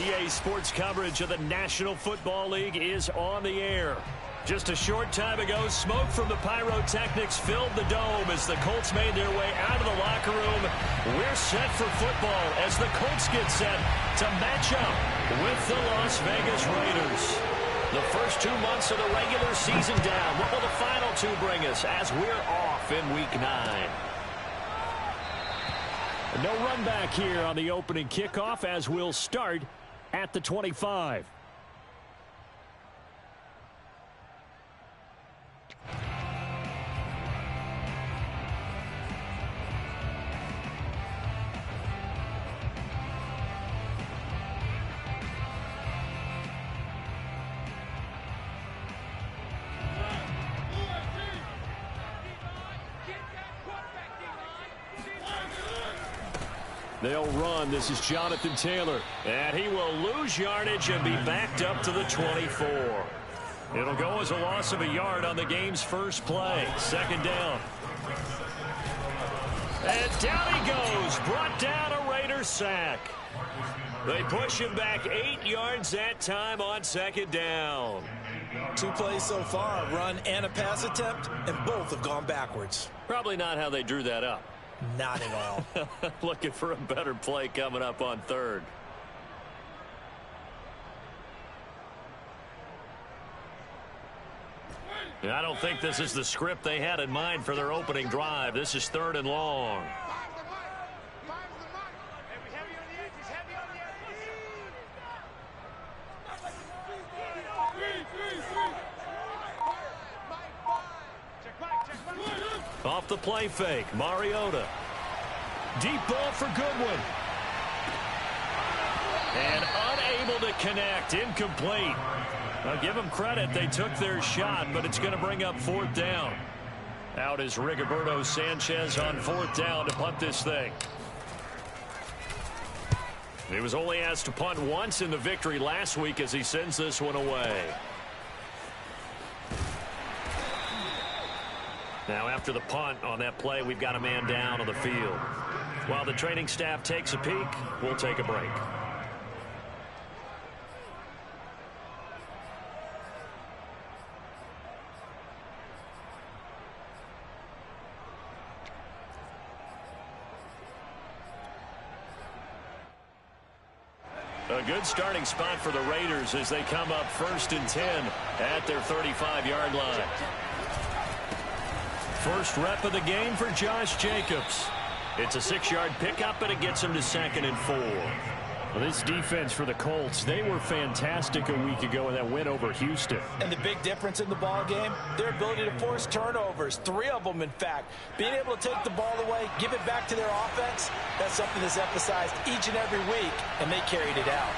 NBA sports coverage of the National Football League is on the air. Just a short time ago, smoke from the pyrotechnics filled the dome as the Colts made their way out of the locker room. We're set for football as the Colts get set to match up with the Las Vegas Raiders. The first 2 months of the regular season down. What will the final two bring us as we're off in Week 9? No run back here on the opening kickoff as we'll start at the 25. They'll run. This is Jonathan Taylor. And he will lose yardage and be backed up to the 24. It'll go as a loss of a yard on the game's first play. Second down. And down he goes. Brought down a Raider sack. They push him back 8 yards that time on second down. 2 plays so far, a run and a pass attempt, and both have gone backwards. Probably not how they drew that up. Not at all. Looking for a better play coming up on third. I don't think this is the script they had in mind for their opening drive. This is 3rd and long. Off the play fake, Mariota. Deep ball for Goodwin. And unable to connect, incomplete. I'll give them credit, they took their shot, but it's going to bring up 4th down. Out is Rigoberto Sanchez on 4th down to punt this thing. He was only asked to punt once in the victory last week as he sends this one away. Now after the punt on that play, we've got a man down on the field. While the training staff takes a peek, we'll take a break. A good starting spot for the Raiders as they come up 1st and 10 at their 35-yard line. First rep of the game for Josh Jacobs. It's a 6-yard pickup, and it gets him to 2nd and 4. Well, this defense for the Colts, they were fantastic a week ago in that win over Houston. And the big difference in the ball game, their ability to force turnovers, 3 of them, in fact. Being able to take the ball away, give it back to their offense, that's something that's emphasized each and every week, and they carried it out.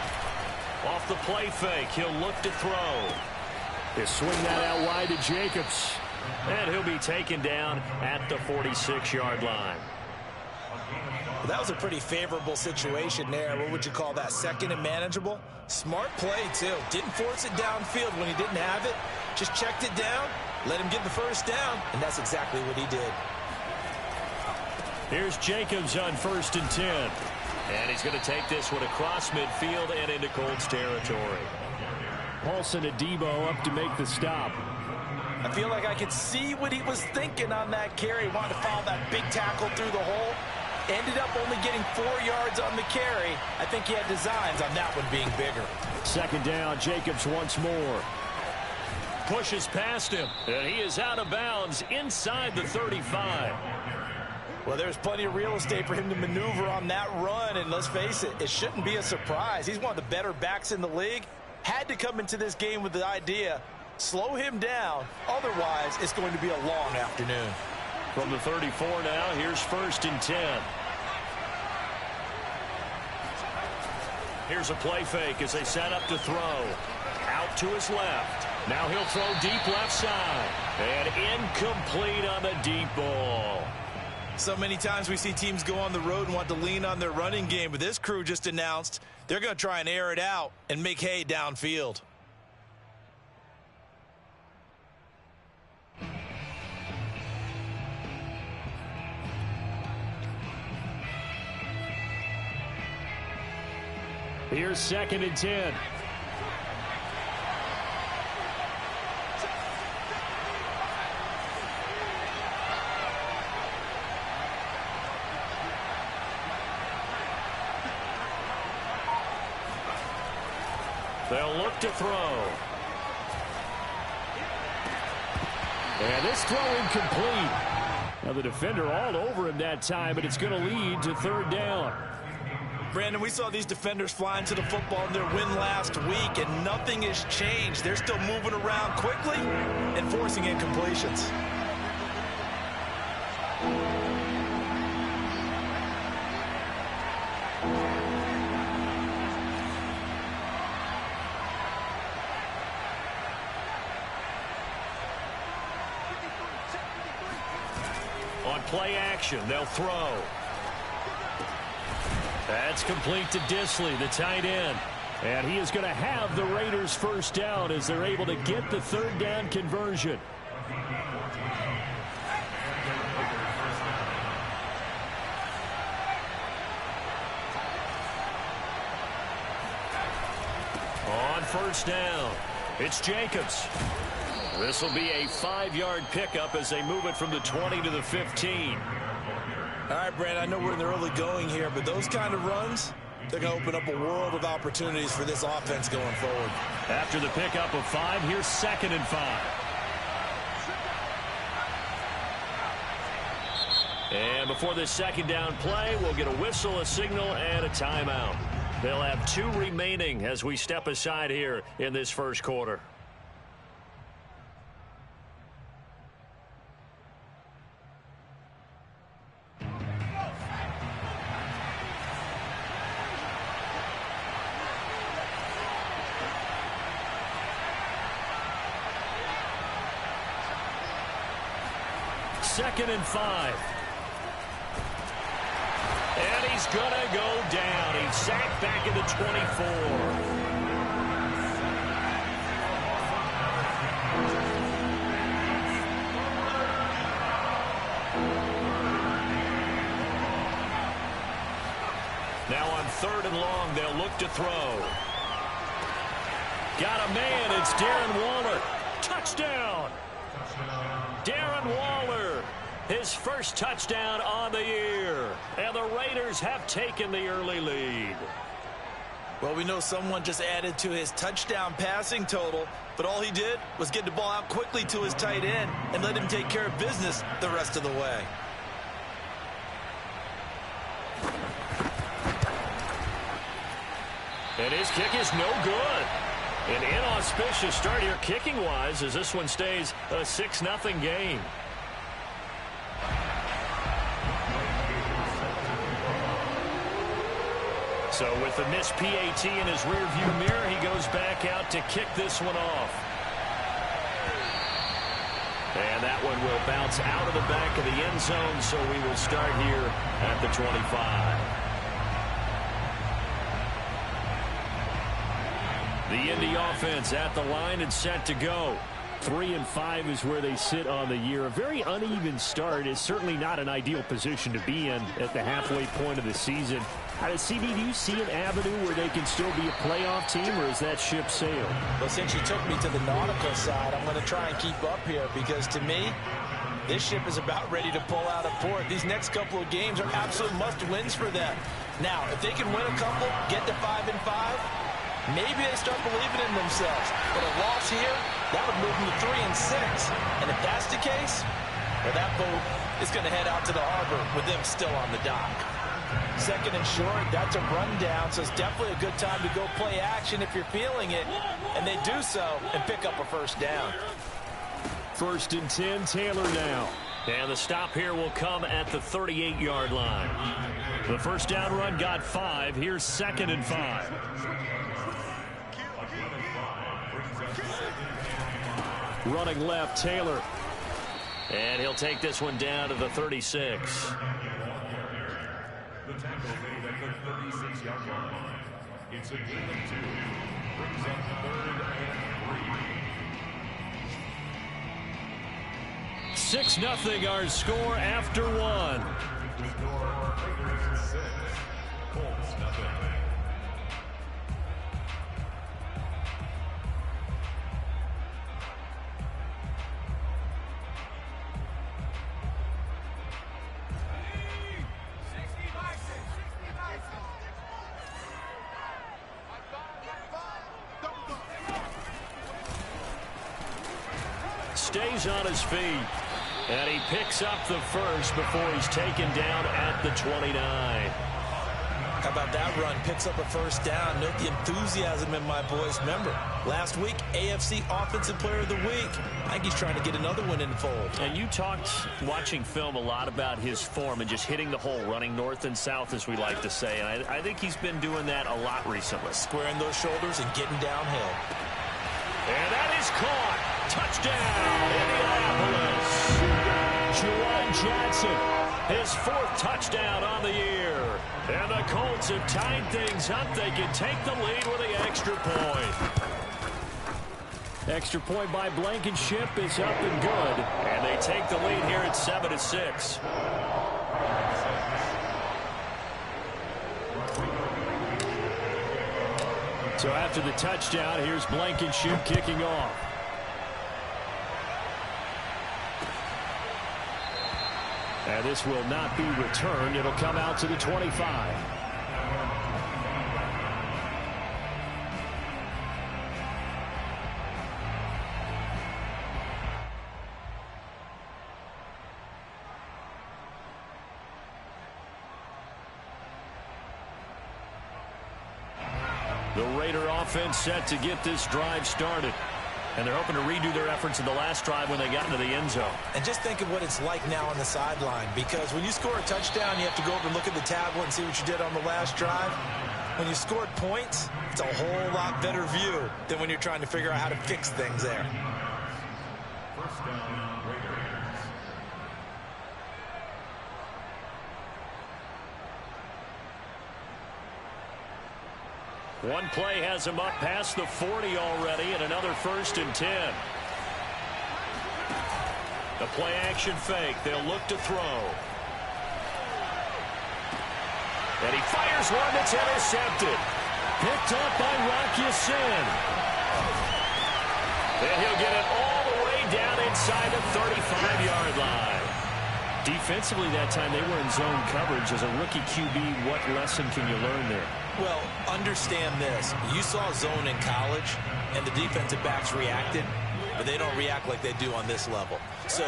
Off the play fake, he'll look to throw. He'll swing that out wide to Jacobs. And he'll be taken down at the 46-yard line. Well, that was a pretty favorable situation there. What would you call that? 2nd and manageable? Smart play, too. Didn't force it downfield when he didn't have it. Just checked it down, let him get the 1st down, and that's exactly what he did. Here's Jacobs on 1st and 10. And he's going to take this one across midfield and into Colts territory. Paulson Adebo up to make the stop. I feel like I could see what he was thinking on that carry. Wanted to follow that big tackle through the hole. Ended up only getting 4 yards on the carry. I think he had designs on that one being bigger. 2nd down, Jacobs once more. Pushes past him, and he is out of bounds inside the 35. Well, there's plenty of real estate for him to maneuver on that run, and let's face it, it shouldn't be a surprise. He's one of the better backs in the league. Had to come into this game with the idea, slow him down, otherwise it's going to be a long afternoon. From the 34 now, here's 1st and 10. Here's a play fake as they set up to throw. Out to his left. Now he'll throw deep left side. And incomplete on the deep ball. So many times we see teams go on the road and want to lean on their running game, but this crew just announced they're going to try and air it out and make hay downfield. Here's 2nd and 10. They'll look to throw. And this throw incomplete. Now the defender all over him that time, but it's going to lead to 3rd down. Brandon, we saw these defenders flying to the football in their win last week, and nothing has changed. They're still moving around quickly and forcing incompletions. On play action, they'll throw. That's complete to Disley, the tight end. And he is going to have the Raiders' 1st down as they're able to get the 3rd down conversion. On 1st down, it's Jacobs. This will be a 5-yard pickup as they move it from the 20 to the 15. All right, Brandon, I know we're in the early going here, but those kind of runs, they're going to open up a world of opportunities for this offense going forward. After the pickup of 5, here's 2nd and 5. And before this 2nd down play, we'll get a whistle, a signal, and a timeout. They'll have 2 remaining as we step aside here in this 1st quarter. Second and 5. And he's going to go down. He's sacked back at the 24. Now on 3rd and long, they'll look to throw. Got a man. It's Darren Waller. Touchdown. Darren Waller, his 1st touchdown on the year. And the Raiders have taken the early lead. Well, we know someone just added to his touchdown passing total, but all he did was get the ball out quickly to his tight end and let him take care of business the rest of the way. And his kick is no good. An inauspicious start here kicking-wise as this one stays a 6-0 game. So with the missed PAT in his rearview mirror, he goes back out to kick this one off. And that one will bounce out of the back of the end zone, so we will start here at the 25. The Indy offense at the line and set to go. 3-5 is where they sit on the year. A very uneven start is certainly not an ideal position to be in at the halfway point of the season. CB, do you see an avenue where they can still be a playoff team, or is that ship sailed? Well, since you took me to the nautical side, I'm going to try and keep up here because, to me, this ship is about ready to pull out of port. These next couple of games are absolute must-wins for them. Now, if they can win a couple, get to 5-5, maybe they start believing in themselves. But a loss here, that would move them to 3-6. And if that's the case, well, that boat is going to head out to the harbor with them still on the dock. 2nd and short, that's a rundown, so it's definitely a good time to go play action if you're feeling it. And they do so and pick up a 1st down. 1st and 10, Taylor now. And the stop here will come at the 38-yard line. The 1st down run got 5. Here's 2nd and 5. Running left, Taylor. And he'll take this one down to the 36. The tackle made at the 36-yard line. It's a gain of 2. Brings up 3rd and 3. 6-0 our score after 1. stays on his feet. And he picks up the first before he's taken down at the 29. How about that run? Picks up a first down. Note the enthusiasm in my voice. Remember, last week, AFC Offensive Player of the Week. I think he's trying to get another one in the fold. And you talked, watching film, a lot about his form and just hitting the hole, running north and south, as we like to say. And I think he's been doing that a lot recently. Squaring those shoulders and getting downhill. And that is caught. Touchdown, Indianapolis. Juwan Johnson, his 4th touchdown on the year. And the Colts have tied things up. They can take the lead with the extra point. Extra point by Blankenship is up and good. And they take the lead here at 7-6. So after the touchdown, here's Blankenship kicking off. And this will not be returned. It'll come out to the 25. The Raider offense set to get this drive started. And they're hoping to redo their efforts in the last drive when they got into the end zone. And just think of what it's like now on the sideline, because when you score a touchdown, you have to go over and look at the tablet and see what you did on the last drive. When you scored points, it's a whole lot better view than when you're trying to figure out how to fix things there. First down, Raiders. One play has him up past the 40 already, and another 1st and 10. The play action fake. They'll look to throw. And he fires one that's intercepted. Picked up by Rocky Sin. And he'll get it all the way down inside the 35-yard line. Defensively that time, they were in zone coverage. As a rookie QB, what lesson can you learn there? Well, understand this. You saw zone in college, and the defensive backs reacted, but they don't react like they do on this level. So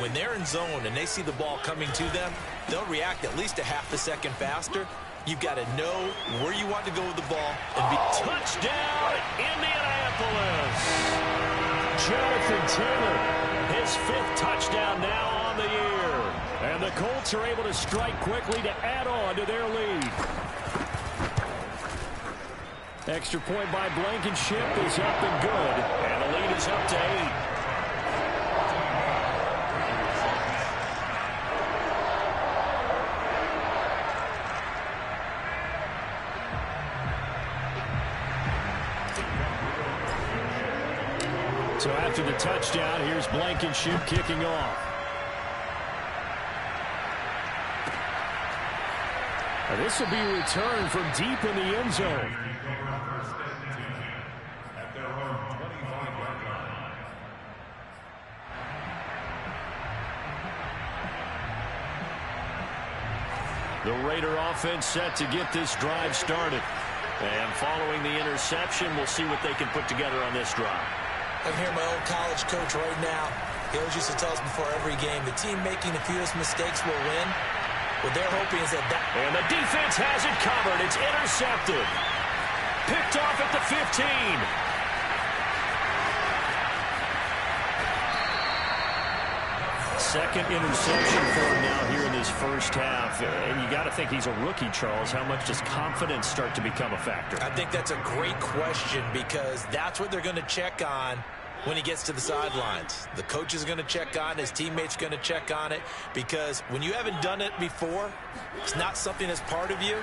when they're in zone and they see the ball coming to them, they'll react at least a half a second faster. You've got to know where you want to go with the ball. And be touchdown, Indianapolis! Jonathan Taylor, his 5th touchdown now on the year. And the Colts are able to strike quickly to add on to their lead. Extra point by Blankenship is up and good. And the lead is up to 8. So after the touchdown, here's Blankenship kicking off. And this will be returned from deep in the end zone. The Raider offense set to get this drive started. And following the interception, we'll see what they can put together on this drive. I'm here, my old college coach right now. He always used to tell us before every game, the team making the fewest mistakes will win. What they're hoping is that... And the defense has it covered. It's intercepted. Picked off at the 15. Second interception for him now here in this first half. And you got to think he's a rookie, Charles. How much does confidence start to become a factor? I think that's a great question, because that's what they're going to check on when he gets to the sidelines. The coach is going to check on, his teammates going to check on it, because when you haven't done it before, it's not something that's part of you.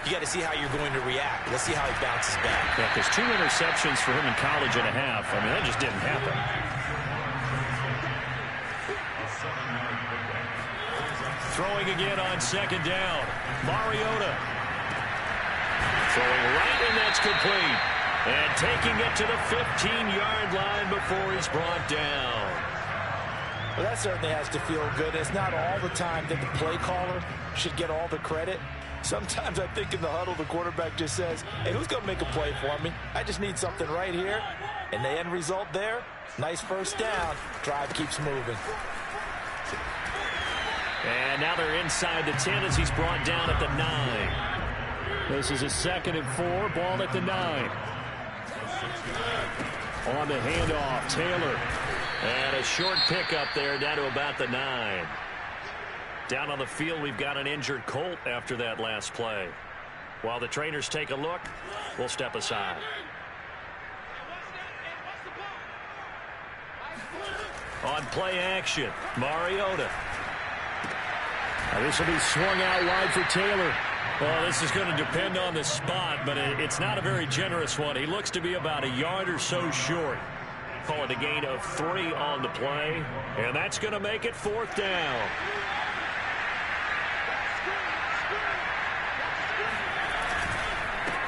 You got to see how you're going to react. Let's see how he bounces back. Yeah, because 2 interceptions for him in college and a half. I mean, that just didn't happen. Throwing again on 2nd down. Mariota. Throwing right, and that's complete. And taking it to the 15-yard line before he's brought down. Well, that certainly has to feel good. It's not all the time that the play caller should get all the credit. Sometimes I think in the huddle, the quarterback just says, hey, who's going to make a play for me? I just need something right here. And the end result there, nice first down. Drive keeps moving. And now they're inside the 10 as he's brought down at the 9. This is a 2nd and 4, ball at the 9. On the handoff, Taylor. And a short pickup there down to about the 9. Down on the field, we've got an injured Colt after that last play. While the trainers take a look, we'll step aside. On play action, Mariota. Now this will be swung out wide for Taylor. Well, this is going to depend on the spot, but it's not a very generous one. He looks to be about a yard or so short. Call it a gain of 3 on the play, and that's going to make it 4th down.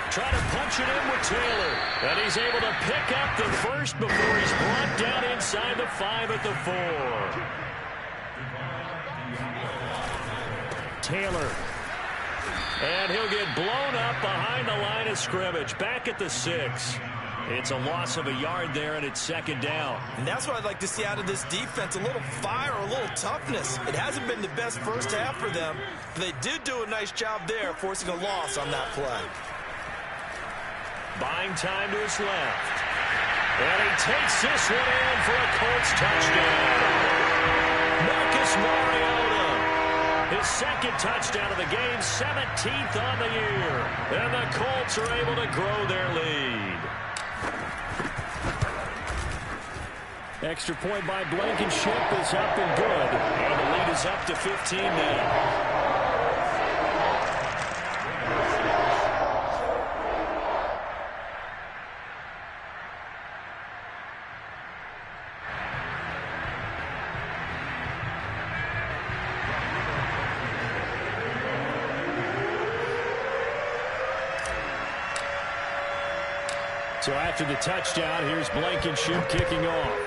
Trying to punch it in with Taylor, and he's able to pick up the first before he's brought down inside the 5 at the 4. Taylor. And he'll get blown up behind the line of scrimmage. Back at the 6. It's a loss of a yard there, and it's 2nd down. And that's what I'd like to see out of this defense, a little fire, a little toughness. It hasn't been the best first half for them, but they did do a nice job there, forcing a loss on that play. Buying time to his left. And he takes this one in for a Colts touchdown. Marcus Mariota. His 2nd touchdown of the game, 17th on the year. And the Colts are able to grow their lead. Extra point by Blankenship is up and good. And the lead is up to 15 now. So after the touchdown, here's Blankenship kicking off.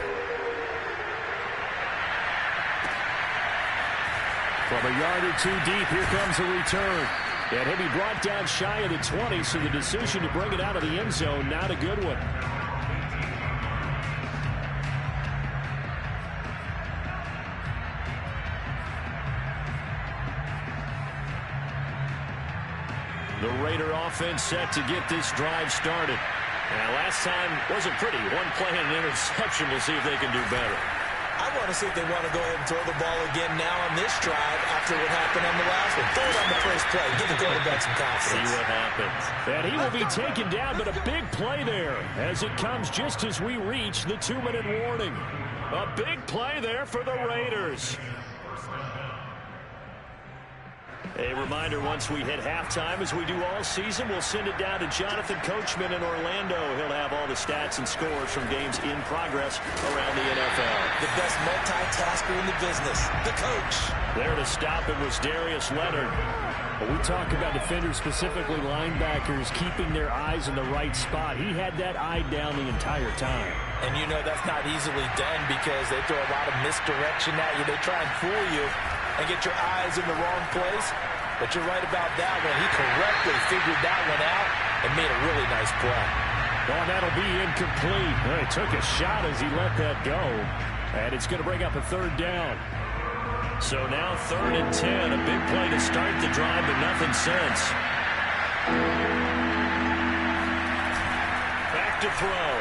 From a yard or 2 deep, here comes a return. And he'll be brought down shy of the 20, so the decision to bring it out of the end zone, not a good one. The Raider offense set to get this drive started. Now, last time wasn't pretty. 1 play and an interception. We'll see if they can do better. I want to see if they want to go ahead and throw the ball again now on this drive after what happened on the last one. Throw it on the first play. Give the quarterback some confidence. See what happens. And he will be taken down, but a big play there as it comes just as we reach the 2-minute warning. A big play there for the Raiders. A reminder, once we hit halftime, as we do all season, we'll send it down to Jonathan Coachman in Orlando. He'll have all the stats and scores from games in progress around the NFL. The best multitasker in the business, the coach. There to stop it was Darius Leonard. When we talk about defenders, specifically linebackers, keeping their eyes in the right spot, he had that eye down the entire time. And you know that's not easily done because they throw a lot of misdirection at you. They try and fool you and get your eyes in the wrong place. But you're right about that one. He correctly figured that one out and made a really nice play. Oh, that'll be incomplete. Well, he took a shot as he let that go. And it's going to bring up a 3rd down. So now 3rd and 10. A big play to start the drive, but nothing since. Back to throw.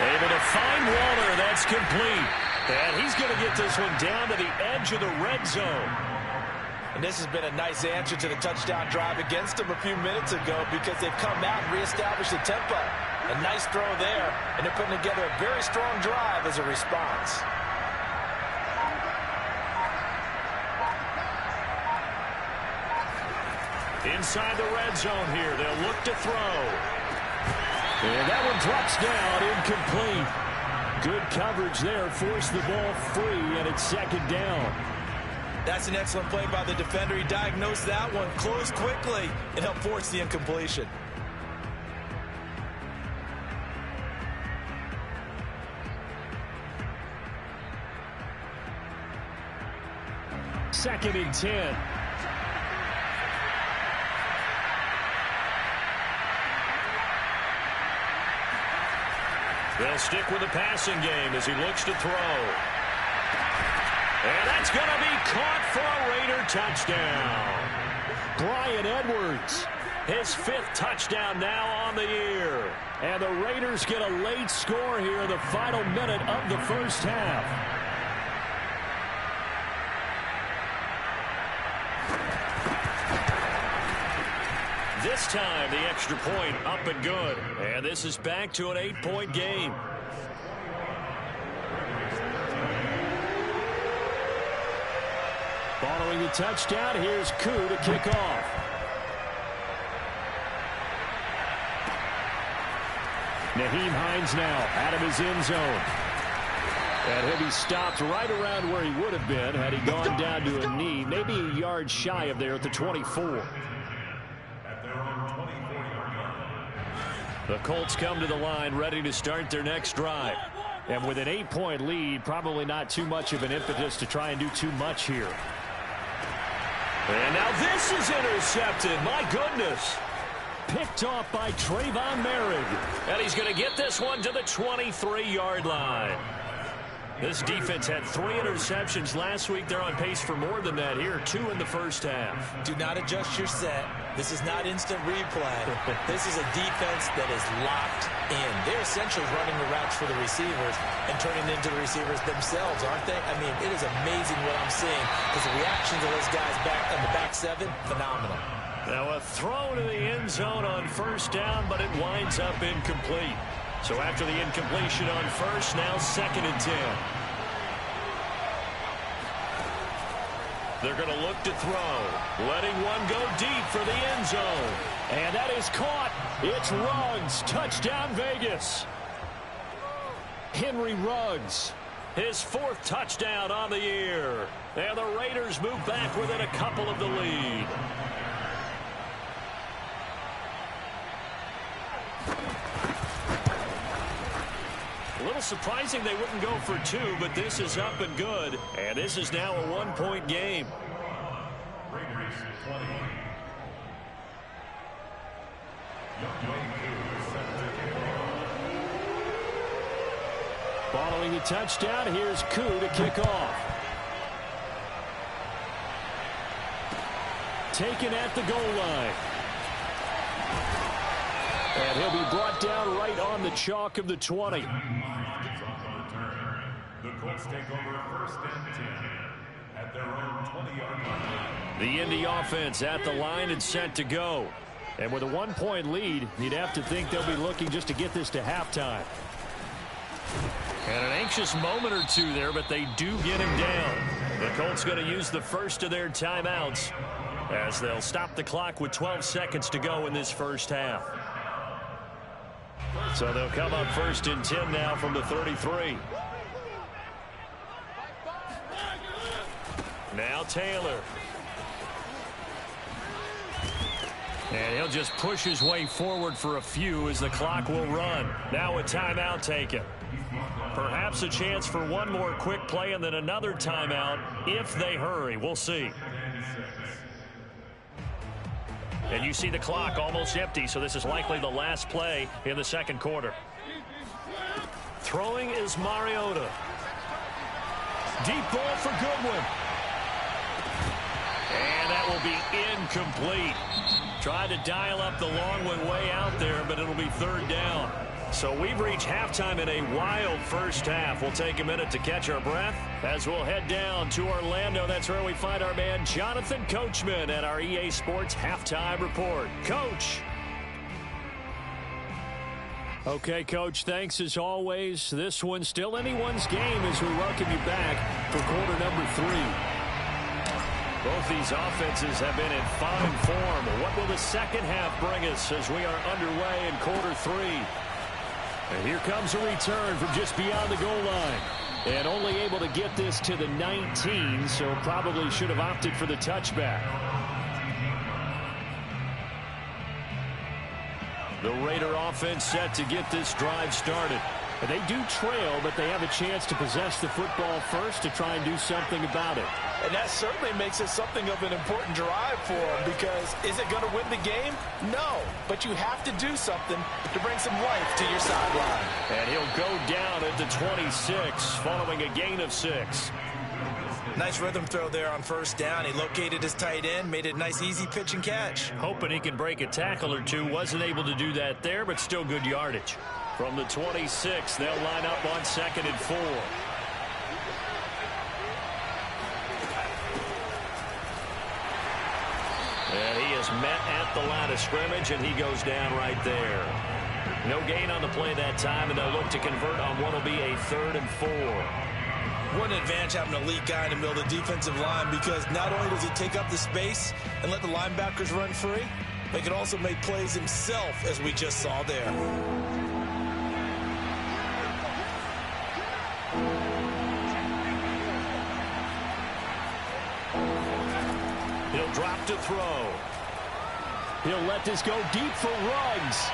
Able to find Waller. That's complete. And he's going to get this one down to the edge of the red zone. And this has been a nice answer to the touchdown drive against them a few minutes ago because they've come out and reestablished the tempo. A nice throw there, and they're putting together a very strong drive as a response. Inside the red zone here, they'll look to throw. And that one drops down, incomplete. Good coverage there, forced the ball free, and it's 2nd down. That's an excellent play by the defender. He diagnosed that one, closed quickly, and helped force the incompletion. Second and 10. They'll stick with the passing game as he looks to throw. And that's going to be caught for a Raider touchdown. Bryan Edwards, his 5th touchdown now on the year. And the Raiders get a late score here in the final minute of the first half. This time, the extra point up and good. And this is back to an 8-point game. Following the touchdown, here's Koo to kick off. Nyheim Hines now out of his end zone. And he'll be stopped right around where he would have been had he gone down to a knee, maybe a yard shy of there at the 24. The Colts come to the line ready to start their next drive. And with an 8-point lead, probably not too much of an impetus to try and do too much here. And now this is intercepted. My goodness. Picked off by Trayvon Merrick. And he's going to get this one to the 23-yard line. This defense had 3 interceptions last week. They're on pace for more than that here. 2 in the first half. Do not adjust your set. This is not instant replay. This is a defense that is locked in. They're essentially running the routes for the receivers and turning into the receivers themselves, aren't they? I mean, it is amazing what I'm seeing because the reactions of those guys back in the back 7, phenomenal. Now a throw to the end zone on first down, but it winds up incomplete. So after the incompletion on first, now 2nd and 10. They're going to look to throw. Letting one go deep for the end zone. And that is caught. It's Ruggs. Touchdown, Vegas. Henry Ruggs. His 4th touchdown on the year. And the Raiders move back within a couple of the lead. A little surprising they wouldn't go for 2, but this is up and good. And this is now a 1-point game. Raiders 20. Following the touchdown, here's Koo to kick off. Taken at the goal line. And he'll be brought down right on the chalk of the 20. The Colts take over 1st and 10 at their own 20-yard line. The Indy offense at the line and set to go. And with a 1-point lead, you'd have to think they'll be looking just to get this to halftime. And an anxious moment or two there, but they do get him down. The Colts going to use the first of their timeouts as they'll stop the clock with 12 seconds to go in this first half. So they'll come up 1st and 10 now from the 33. Now Taylor. And he'll just push his way forward for a few as the clock will run. Now a timeout taken. Perhaps a chance for one more quick play and then another timeout if they hurry. We'll see. And you see the clock almost empty, so this is likely the last play in the 2nd quarter. Throwing is Mariota. Deep ball for Goodwin. And that will be incomplete. Tried to dial up the long one way out there, but it'll be 3rd down. So we've reached halftime in a wild first half. We'll take a minute to catch our breath as we'll head down to Orlando. That's where we find our man Jonathan Coachman at our EA Sports Halftime Report. Coach. Okay, Coach, thanks as always. This one's still anyone's game as we welcome you back for quarter number 3. Both these offenses have been in fine form. What will the second half bring us as we are underway in quarter 3? And here comes a return from just beyond the goal line. And only able to get this to the 19, so probably should have opted for the touchback. The Raider offense set to get this drive started. And they do trail, but they have a chance to possess the football first to try and do something about it. And that certainly makes it something of an important drive for them, because is it going to win the game? No, but you have to do something to bring some life to your sideline. And he'll go down at the 26 following a gain of 6. Nice rhythm throw there on first down. He located his tight end, made it a nice easy pitch and catch. Hoping he can break a tackle or two. Wasn't able to do that there, but still good yardage. From the 26, they'll line up on 2nd and 4. And he is met at the line of scrimmage, and he goes down right there. No gain on the play that time, and they'll look to convert on what will be a 3rd and 4. What an advantage having an elite guy in the middle of the defensive line, because not only does he take up the space and let the linebackers run free, but he can also make plays himself, as we just saw there. He'll drop to throw. He'll let this go deep for Ruggs.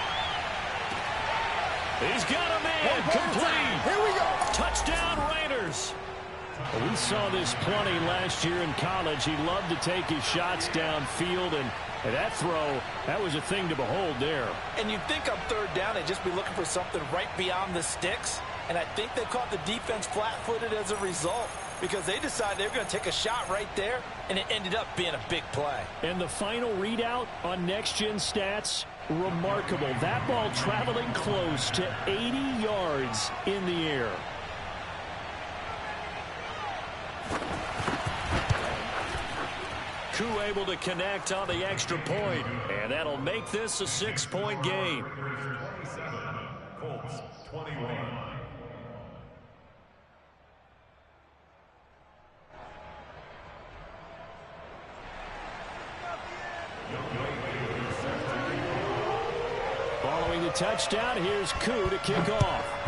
He's got a man. Complete. Here we go. Touchdown, Raiders. We saw this plenty last year in college. He loved to take his shots downfield, and that throw, that was a thing to behold there. And you'd think on 3rd down they'd just be looking for something right beyond the sticks, and I think they caught the defense flat-footed as a result, because they decided they were going to take a shot right there, and it ended up being a big play. And the final readout on next-gen stats, remarkable. That ball traveling close to 80 yards in the air. Koo able to connect on the extra point, and that'll make this a 6-point game. Colts 21. Following the touchdown, here's Koo to kick off.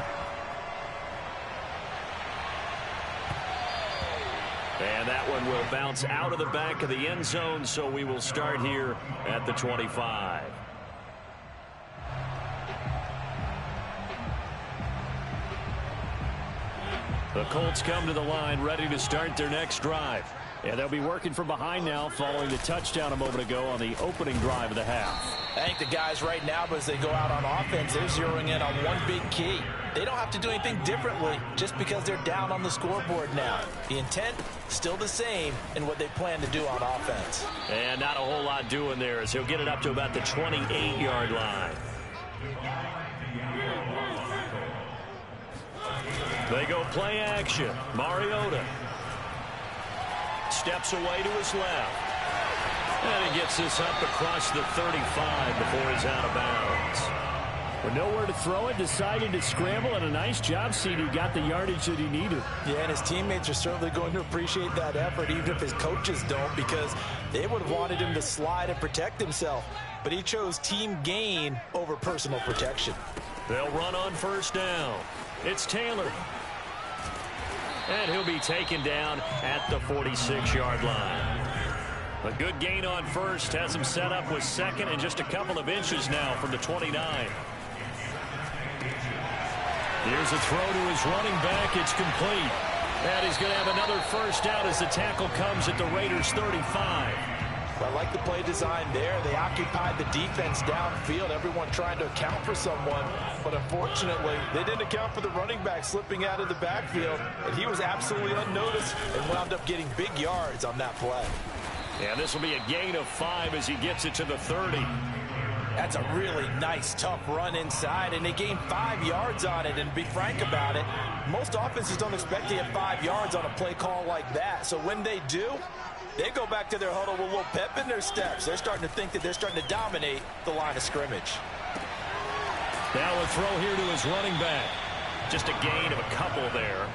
And that one will bounce out of the back of the end zone, so we will start here at the 25. The Colts come to the line, ready to start their next drive. And they'll be working from behind now following the touchdown a moment ago on the opening drive of the half. I think the guys right now, as they go out on offense, they're zeroing in on one big key. They don't have to do anything differently just because they're down on the scoreboard now. The intent, still the same in what they plan to do on offense. And not a whole lot doing there, as he'll get it up to about the 28-yard line. They go play action. Mariota steps away to his left. And he gets this up across the 35 before he's out of bounds. With nowhere to throw it, decided to scramble, and a nice job, CD got the yardage that he needed. Yeah, and his teammates are certainly going to appreciate that effort, even if his coaches don't, because they would have wanted him to slide and protect himself. But he chose team gain over personal protection. They'll run on first down. It's Taylor. And he'll be taken down at the 46-yard line. A good gain on first has him set up with 2nd and just a couple of inches now from the 29. Here's a throw to his running back. It's complete. And he's going to have another first down as the tackle comes at the Raiders' 35. I like the play design there. They occupied the defense downfield, everyone trying to account for someone. But unfortunately, they didn't account for the running back slipping out of the backfield. And he was absolutely unnoticed and wound up getting big yards on that play. And this will be a gain of 5 as he gets it to the 30. That's a really nice, tough run inside, and they gained 5 yards on it. And to be frank about it, most offenses don't expect to get 5 yards on a play call like that. So when they do, they go back to their huddle with a little pep in their steps. They're starting to think that they're starting to dominate the line of scrimmage. Now a throw here to his running back. Just a gain of a couple there.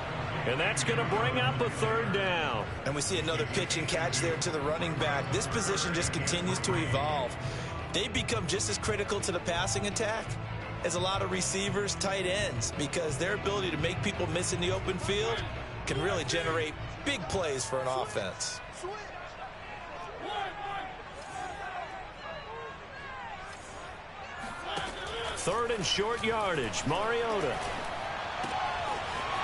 And that's going to bring up a 3rd down. And we see another pitch and catch there to the running back. This position just continues to evolve. They become just as critical to the passing attack as a lot of receivers, tight ends, because their ability to make people miss in the open field can really generate big plays for an offense. Third and short yardage. Mariota.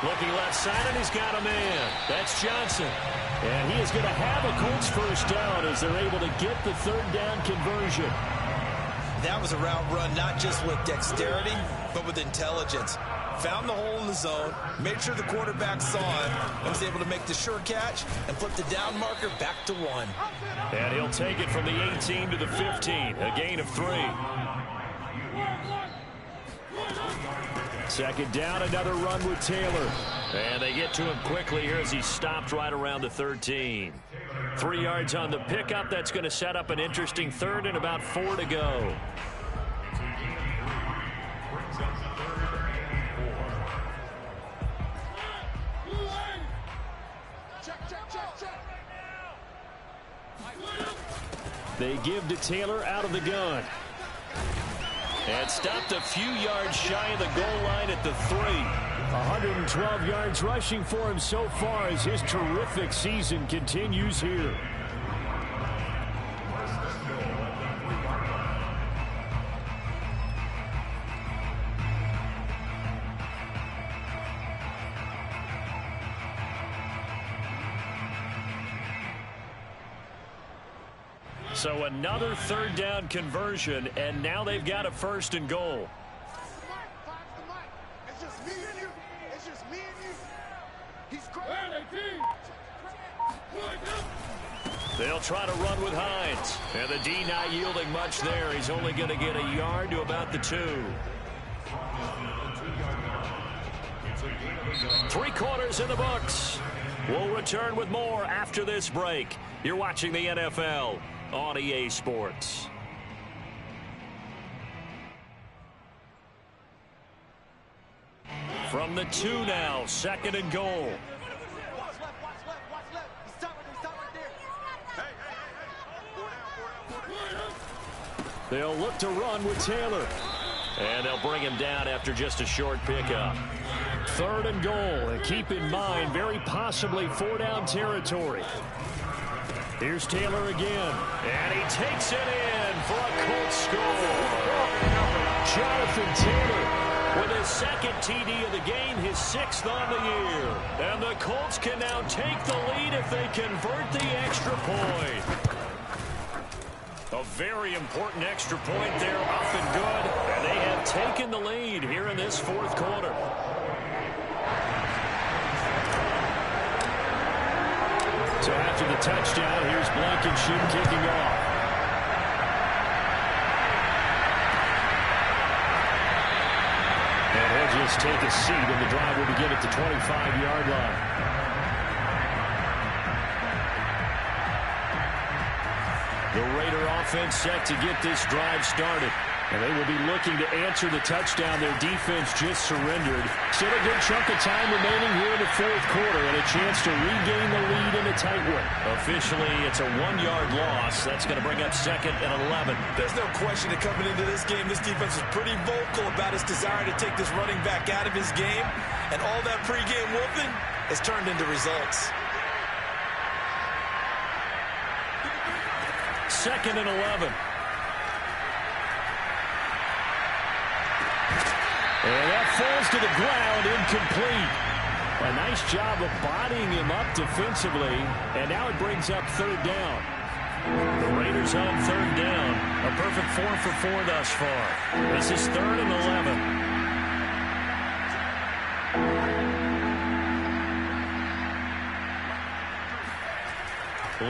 Looking left side, and he's got a man. That's Johnson. And he is going to have a Colts first down as they're able to get the third down conversion. That was a route run not just with dexterity, but with intelligence. Found the hole in the zone, made sure the quarterback saw it, and was able to make the sure catch and flip the down marker back to 1. And he'll take it from the 18 to the 15, a gain of 3. Second down, another run with Taylor. And they get to him quickly here as he stopped right around the 13. 3 yards on the pickup. That's going to set up an interesting third and about 4 to go. They give to Taylor out of the gun. And stopped a few yards shy of the goal line at the 3. 112 yards rushing for him so far as his terrific season continues here. So another third down conversion, and now they've got a first and goal. It's just me and you. It's just me and you. He's great. They'll try to run with Hines. And the D not yielding much there. He's only going to get a yard to about the 2. 3 quarters in the books. We'll return with more after this break. You're watching the NFL on EA Sports. From the 2 now, 2nd and goal. They'll look to run with Taylor. And they'll bring him down after just a short pickup. 3rd and goal. And keep in mind, very possibly 4-down territory. Here's Taylor again. And he takes it in for a Colts score. Jonathan Taylor with his 2nd TD of the game, his 6th on the year. And the Colts can now take the lead if they convert the extra point. A very important extra point there, up and good. And they have taken the lead here in this 4th quarter. So after the touchdown, here's Blankenship kicking off. And he'll just take a seat, and the drive will begin at the 25-yard line. The Raider offense set to get this drive started. And they will be looking to answer the touchdown their defense just surrendered. Still a good chunk of time remaining here in the 4th quarter and a chance to regain the lead in a tight one. Officially, it's a 1-yard loss. That's going to bring up 2nd and 11. There's no question that coming into this game, this defense is pretty vocal about its desire to take this running back out of his game. And all that pregame whooping has turned into results. 2nd and 11. And that falls to the ground, incomplete. A nice job of bodying him up defensively, and now it brings up 3rd down. The Raiders on 3rd down. A perfect 4 for 4 thus far. This is 3rd and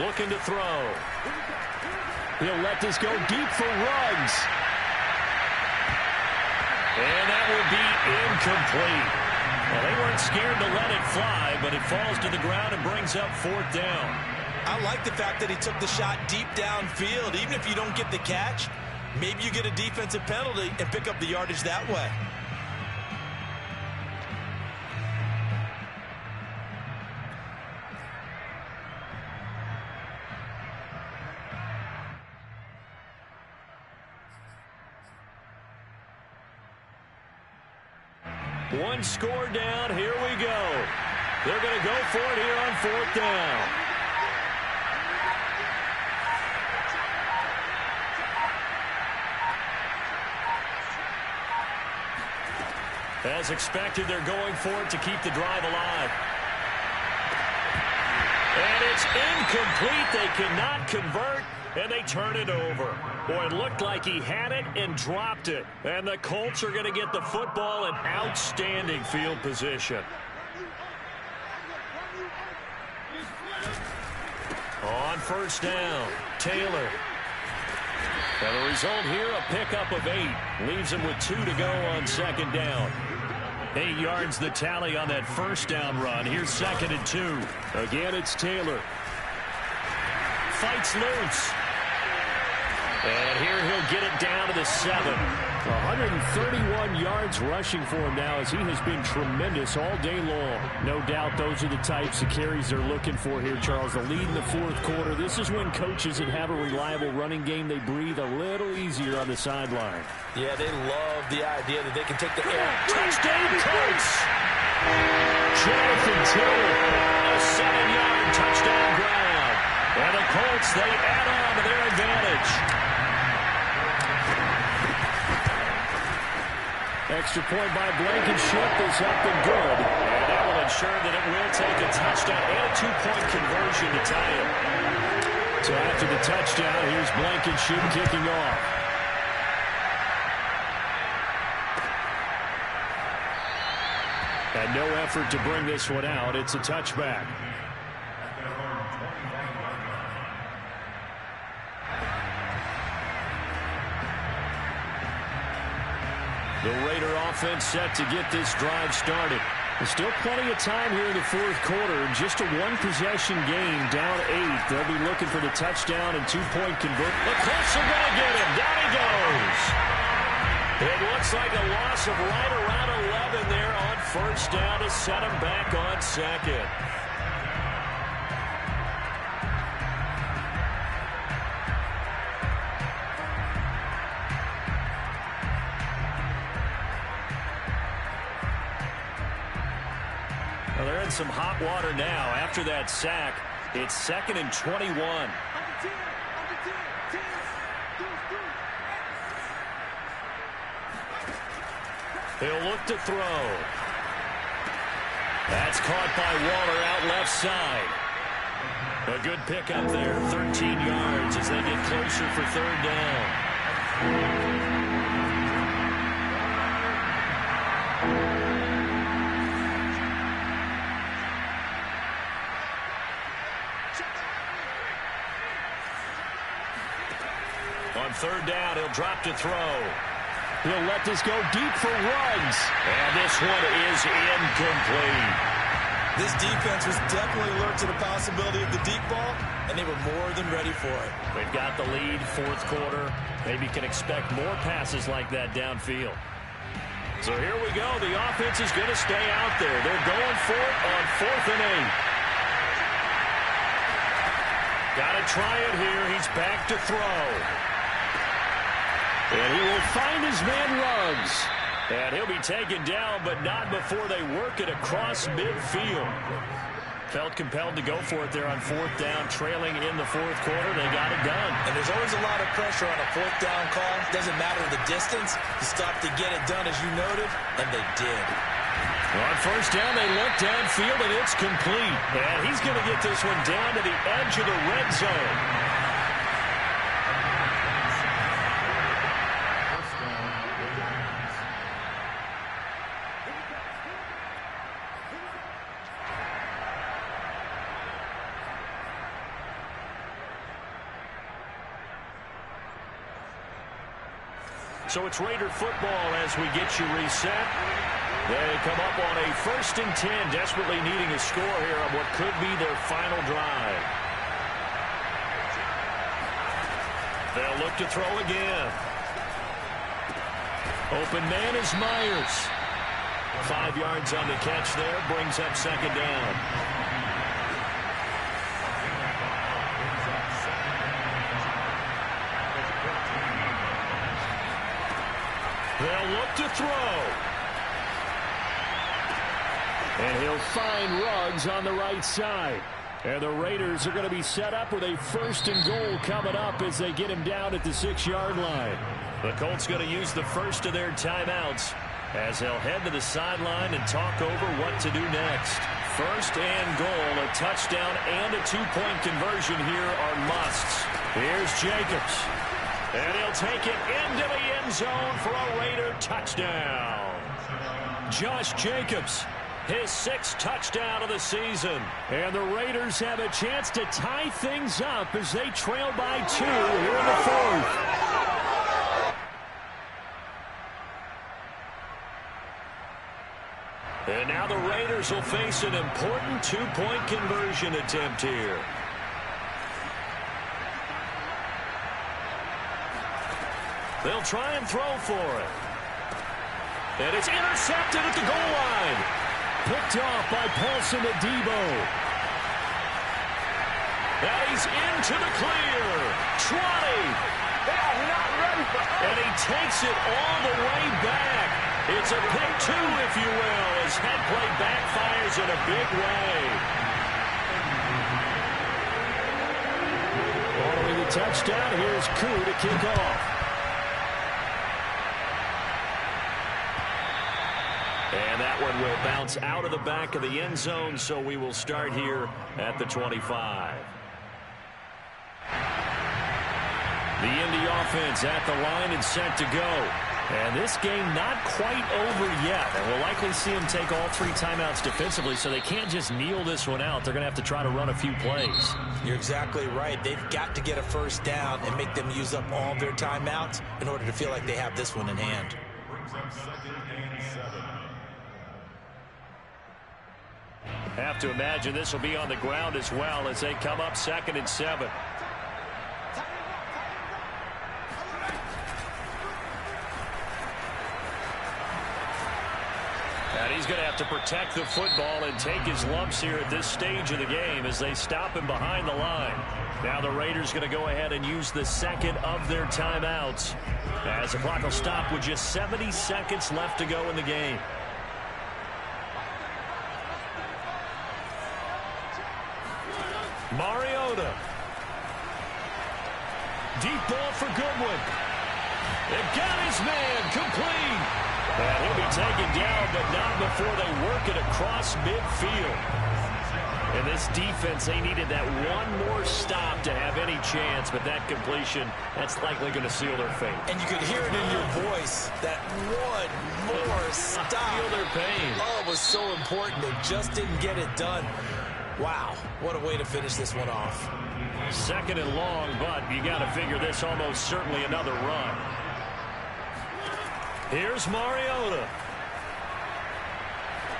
11. Looking to throw. He'll let this go deep for Ruggs. And that will be incomplete. Well, they weren't scared to let it fly, but it falls to the ground and brings up 4th down. I like the fact that he took the shot deep downfield. Even if you don't get the catch, maybe you get a defensive penalty and pick up the yardage that way. One score down. Here we go. They're going to go for it here on 4th down. As expected, they're going for it to keep the drive alive. And it's incomplete. They cannot convert, and they turn it over. Boy, it looked like he had it and dropped it. And the Colts are going to get the football in outstanding field position. On first down, Taylor. And the result here, a pickup of 8. Leaves him with 2 to go on second down. 8 yards the tally on that first down run. Here's 2nd and 2. Again, it's Taylor. Fights loose. And here he'll get it down to the 7. 131 yards rushing for him now as he has been tremendous all day long. No doubt those are the types of carries they're looking for here, Charles. The lead in the fourth quarter. This is when coaches that have a reliable running game, they breathe a little easier on the sideline. Yeah, they love the idea that they can take the air. Touchdown, Colts! Jonathan Taylor, a 7-yard touchdown ground. And the Colts, they add on to their advantage. Extra point by Blankenship is up and good. And that will ensure that it will take a touchdown and a 2-point conversion to tie it. So after the touchdown, here's Blankenship kicking off. And no effort to bring this one out. It's a touchback. The Raider offense set to get this drive started. There's still plenty of time here in the fourth quarter. Just a one-possession game, down 8. They'll be looking for the touchdown and 2-point conversion. The Colts are going to get him. Down he goes. It looks like a loss of right around 11 there on first down to set him back on second. Well, they're in some hot water now. After that sack, it's 2nd and 21. He'll look to throw. That's caught by Waller out left side. A good pickup there, 13 yards as they get closer for third down. On third down, he'll drop to throw. He'll let this go deep for Ruggs. And this one is incomplete. This defense was definitely alert to the possibility of the deep ball, and they were more than ready for it. They've got the lead, fourth quarter. Maybe can expect more passes like that downfield. So here we go. The offense is going to stay out there. They're going for it on 4th and 8. Got to try it here. He's back to throw. And he will find his man Ruggs. And he'll be taken down, but not before they work it across midfield. Felt compelled to go for it there on 4th down, trailing in the fourth quarter. They got it done. And there's always a lot of pressure on a 4th down call. Doesn't matter the distance. You stop to get it done, as you noted, and they did. On first down, they look downfield, and it's complete. And he's going to get this one down to the edge of the red zone. So it's Raider football as we get you reset. They come up on a 1st and 10, desperately needing a score here on what could be their final drive. They'll look to throw again. Open man is Myers. 5 yards on the catch there, brings up 2nd down. They'll look to throw. And he'll find Ruggs on the right side. And the Raiders are going to be set up with a 1st and goal coming up as they get him down at the 6-yard line. The Colts going to use the first of their timeouts as they'll head to the sideline and talk over what to do next. First and goal, a touchdown and a two-point conversion here are musts. Here's Jacobs. And he'll take it into the end zone for a Raider touchdown. Josh Jacobs, his 6th touchdown of the season. And the Raiders have a chance to tie things up as they trail by 2 here in the 4th. And now the Raiders will face an important two-point conversion attempt here. They'll try and throw for it. And it's intercepted at the goal line. Picked off by Paulson Adebo. And he's into the clear. 20. They are not ready for it. And he takes it all the way back. It's a pick 2, if you will, as head play backfires in a big way. Following the touchdown, here's Koo to kick off. And that one will bounce out of the back of the end zone, so we will start here at the 25. The Indy offense at the line and set to go. And this game not quite over yet. And we'll likely see them take all 3 timeouts defensively, so they can't just kneel this one out. They're going to have to try to run a few plays. You're exactly right. They've got to get a first down and make them use up all their timeouts in order to feel like they have this one in hand. Brings up 2nd and 7. Have to imagine this will be on the ground as well as they come up 2nd and 7. And he's going to have to protect the football and take his lumps here at this stage of the game as they stop him behind the line. Now the Raiders going to go ahead and use the 2nd of their timeouts as the clock will stop with just 70 seconds left to go in the game. Mariota. Deep ball for Goodwin. They got his man complete. And he'll be taken down, but not before they work it across midfield. And this defense, they needed that one more stop to have any chance, but that completion, that's likely going to seal their fate. And you could hear it in your voice, that one more stop. Feel their pain. Oh, it was so important. They just didn't get it done. Wow, what a way to finish this one off. 2nd and long, but you got to figure this almost certainly another run. Here's Mariota.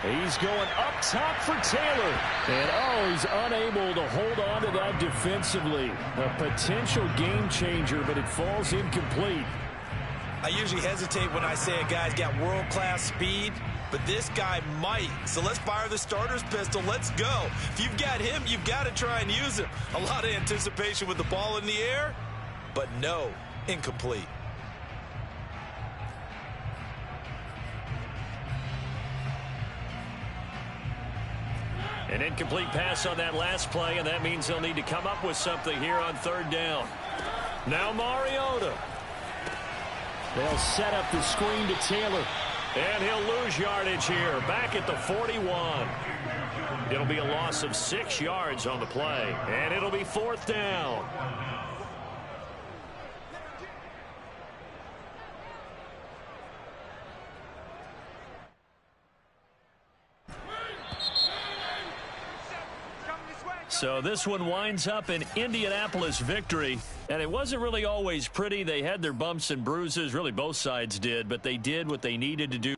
He's going up top for Taylor. And, oh, he's unable to hold on to that defensively. A potential game changer, but it falls incomplete. I usually hesitate when I say a guy's got world-class speed, but this guy might. So let's fire the starter's pistol. Let's go. If you've got him, you've got to try and use him. A lot of anticipation with the ball in the air, but no, incomplete. An incomplete pass on that last play, and that means they'll need to come up with something here on 3rd down. Now Mariota. They'll set up the screen to Taylor. And he'll lose yardage here, back at the 41. It'll be a loss of 6 yards on the play, and it'll be 4th down. So this one winds up an Indianapolis victory, and it wasn't really always pretty. They had their bumps and bruises, really both sides did, but they did what they needed to do.